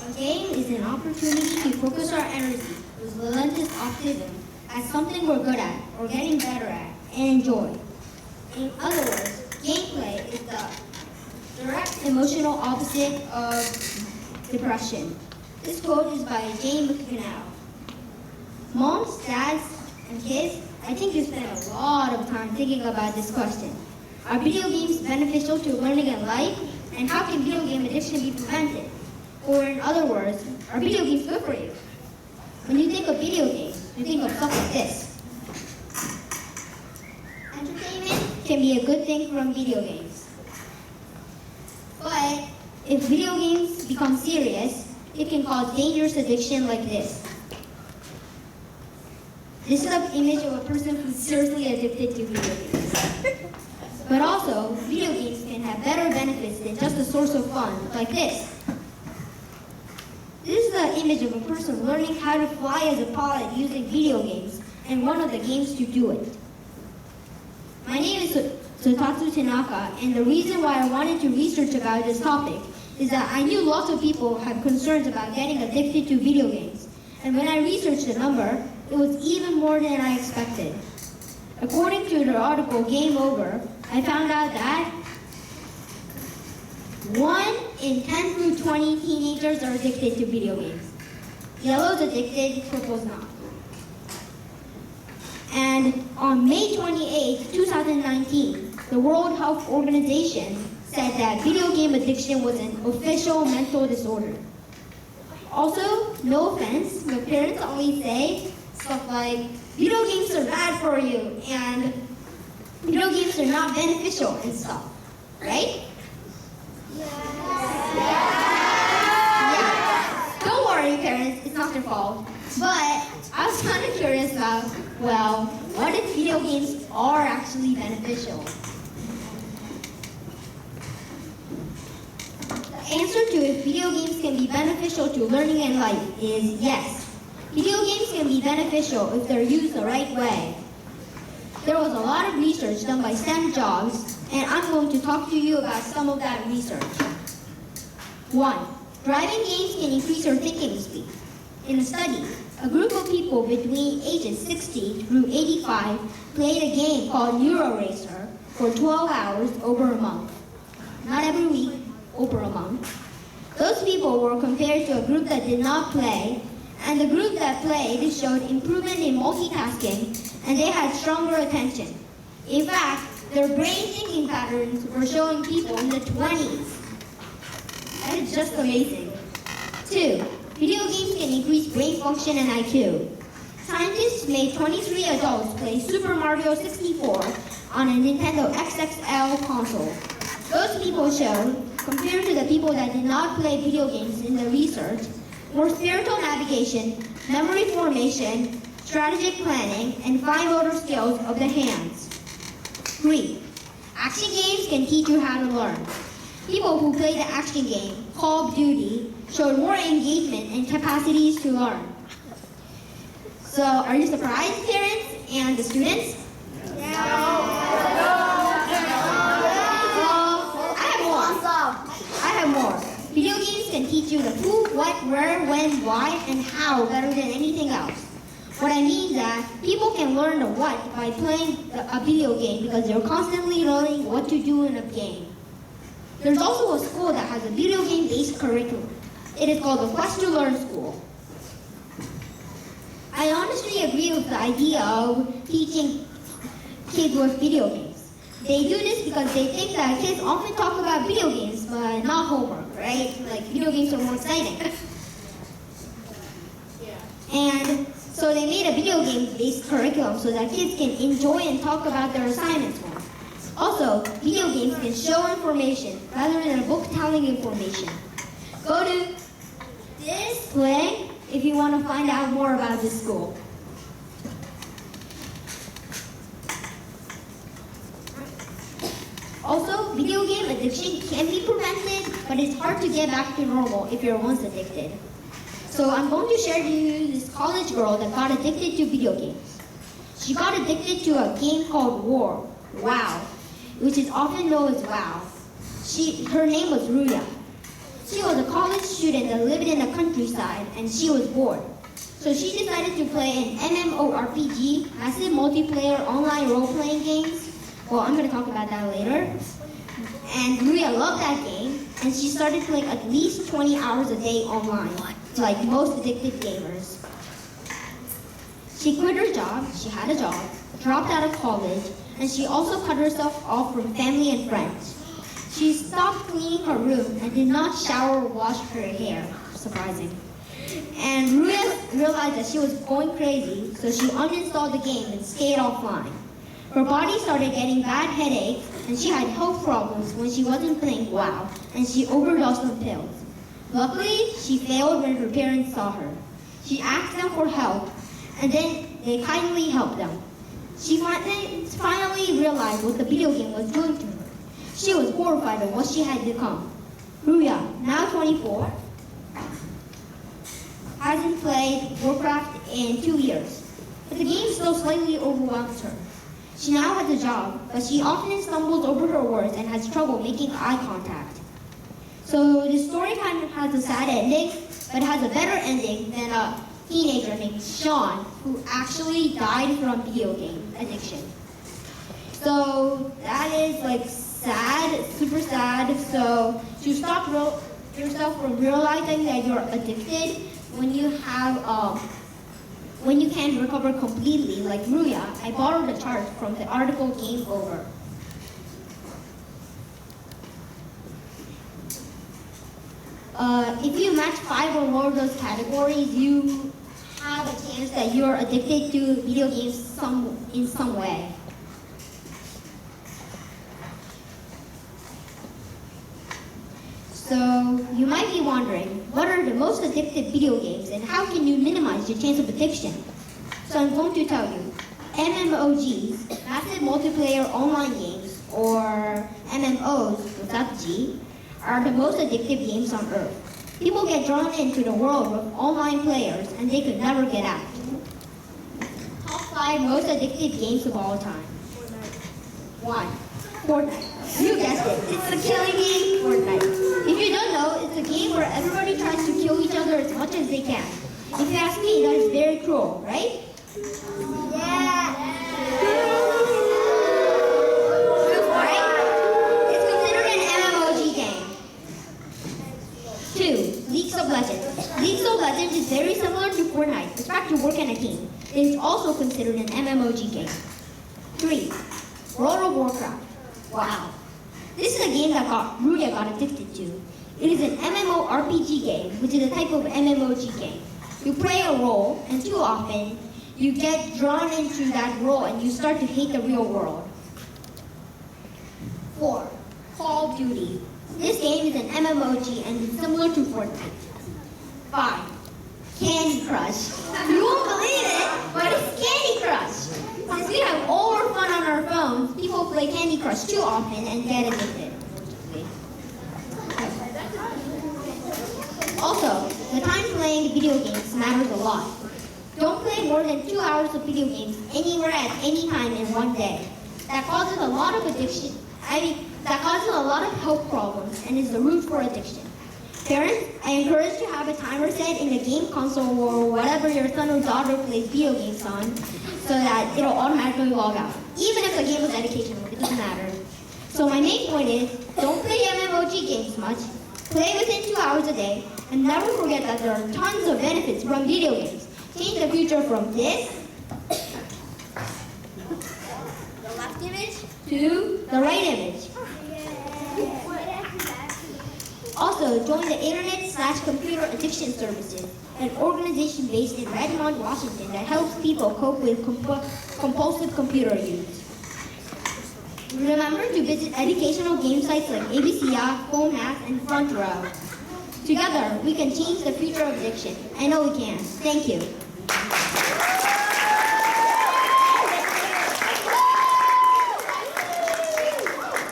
A game is an opportunity to focus our energy with relentless optimism at something we're good at or getting better at and enjoy. In other words, gameplay is the direct emotional opposite of depression. This quote is by Jane McConnell. Moms, dads, and kids, I think you spend a lot of time thinking about this question. Are video games beneficial to learning and life? And how can video game addiction be prevented? Or in other words, are video games good for you? When you think of video games, you think of stuff like this. Entertainment can be a good thing from video games. But if video games become serious, it can cause dangerous addiction like this. This is an image of a person who's seriously addicted to video games. But also, video games can have better benefits than just a source of fun, like this. This is the image of a person learning how to fly as a pilot using video games, and one of the games to do it. My name is Sotatsu Tanaka, and the reason why I wanted to research about this topic is that I knew lots of people had concerns about getting addicted to video games. And when I researched the number, it was even more than I expected. According to the article Game Over, I found out that 1 in 10 through 20 teenagers are addicted to video games. Yellow's addicted, purple's not. And on May 28, 2019, the World Health Organization said that video game addiction was an official mental disorder. Also, no offense, but parents always say stuff like, video games are bad for you, and video games are not beneficial and stuff, right? Yeah. Don't worry, parents, it's not their fault. But I was kind of curious about, well, what if video games are actually beneficial? The answer to if video games can be beneficial to learning and life is yes. Video games can be beneficial if they're used the right way. There was a lot of research done by STEM jobs, and I'm going to talk to you about some of that research. 1. Driving games can increase your thinking speed. In a study, a group of people between ages 60 through 85 played a game called NeuroRacer for 12 hours over a month. Not every week, over a month. Those people were compared to a group that did not play, and the group that played showed improvement in multitasking, and they had stronger attention. In fact, their brain thinking patterns were showing people in the 20s. That is just amazing. 2. Video games can increase brain function and IQ. Scientists made 23 adults play Super Mario 64 on a Nintendo XXL console. Those people showed, compared to the people that did not play video games in the research, more spiritual navigation, memory formation, strategic planning, and fine motor skills of the hands. 3. Action games can teach you how to learn. People who play the action game, Call of Duty, showed more engagement and capacities to learn. So, are you surprised, parents and the students? I have more. Video games can teach you the who, what, where, when, why, and how better than anything else. What I mean is that people can learn the what by playing a video game because they're constantly learning what to do in a game. There's also a school that has a video game-based curriculum. It is called the Quest to Learn School. I honestly agree with the idea of teaching kids with video games. They do this because they think that kids often talk about video games, but not homework, right? Like, video games are more exciting. And so they made a video game-based curriculum so that kids can enjoy and talk about their assignments more. Also, video games can show information rather than a book telling information. Go to this link if you want to find out more about this school. Also, video game addiction can be prevented, but it's hard to get back to normal if you're once addicted. So I'm going to share with you this college girl that got addicted to video games. She got addicted to a game called WoW, which is often known as WoW. Her name was Ruya. She was a college student that lived in the countryside and she was bored. So she decided to play an MMORPG, massive multiplayer online role-playing games. Well, I'm going to talk about that later. And Ruya loved that game, and she started playing at least 20 hours a day online, like most addicted gamers. She quit her job, she had a job, dropped out of college, and she also cut herself off from family and friends. She stopped cleaning her room and did not shower or wash her hair. Surprising. And Ruya realized that she was going crazy, so she uninstalled the game and stayed offline. Her body started getting bad headaches, and she had health problems when she wasn't playing WoW, and she overdosed on pills. Luckily, she failed when her parents saw her. She asked them for help, and then they kindly helped them. She finally realized what the video game was doing to her. She was horrified at what she had become. Ruya, now 24, hasn't played Warcraft in 2 years, but the game still slightly overwhelms her. She now has a job, but she often stumbles over her words and has trouble making eye contact. So the story kind of has a sad ending, but it has a better ending than a teenager named Sean, who actually died from video game addiction. So that is like sad, super sad. So to stop yourself from realizing that you're addicted when you can't recover completely, like Ruya, I borrowed a chart from the article Game Over. If you match 5 or more of those categories, you have a chance that you're addicted to video games in some way. So you might be wondering, what are the most addictive video games and how can you minimize your chance of addiction? So I'm going to tell you, MMOGs, massive multiplayer online games, or MMOs without the G, are the most addictive games on earth. People get drawn into the world of online players and they could never get out. Top 5 most addictive games of all time. 1. Fortnite. You guessed it. It's a killing game, Fortnite. If you don't know, it's a game where everybody tries to kill each other as much as they can. If you ask me, that is very cruel, right? Yeah. Right? It's considered an MMOG game. 2. League of Legends. League of Legends is very similar to Fortnite, except you work in a team. It is also considered an MMOG game. 3. World of Warcraft. Wow. This is a game that Ruya got addicted to. It is an MMORPG game, which is a type of MMOG game. You play a role, and too often, you get drawn into that role and you start to hate the real world. 4. Call of Duty. This game is an MMOG and it's similar to Fortnite. 5. Candy Crush. You won't believe it, but it's Candy Crush. Since we have all our fun on our phones, people play Candy Crush too often and get addicted. Also, the time playing video games matters a lot. Don't play more than 2 hours of video games anywhere at any time in one day. That causes a lot of addiction. That causes a lot of health problems and is the root for addiction. Parents, I encourage you to have a timer set in the game console or whatever your son or daughter plays video games on so that it'll automatically log out. Even if the game is educational, it doesn't matter. So my main point is, don't play MMOG games much, play within 2 hours a day, and never forget that there are tons of benefits from video games. Change the future from this, the left image, to the right image. Also, join the Internet/Computer Addiction Services, an organization based in Redmond, Washington that helps people cope with compulsive computer use. Remember to visit educational game sites like ABCA, Home Math, and Front Row. Together, we can change the future of addiction. I know we can. Thank you.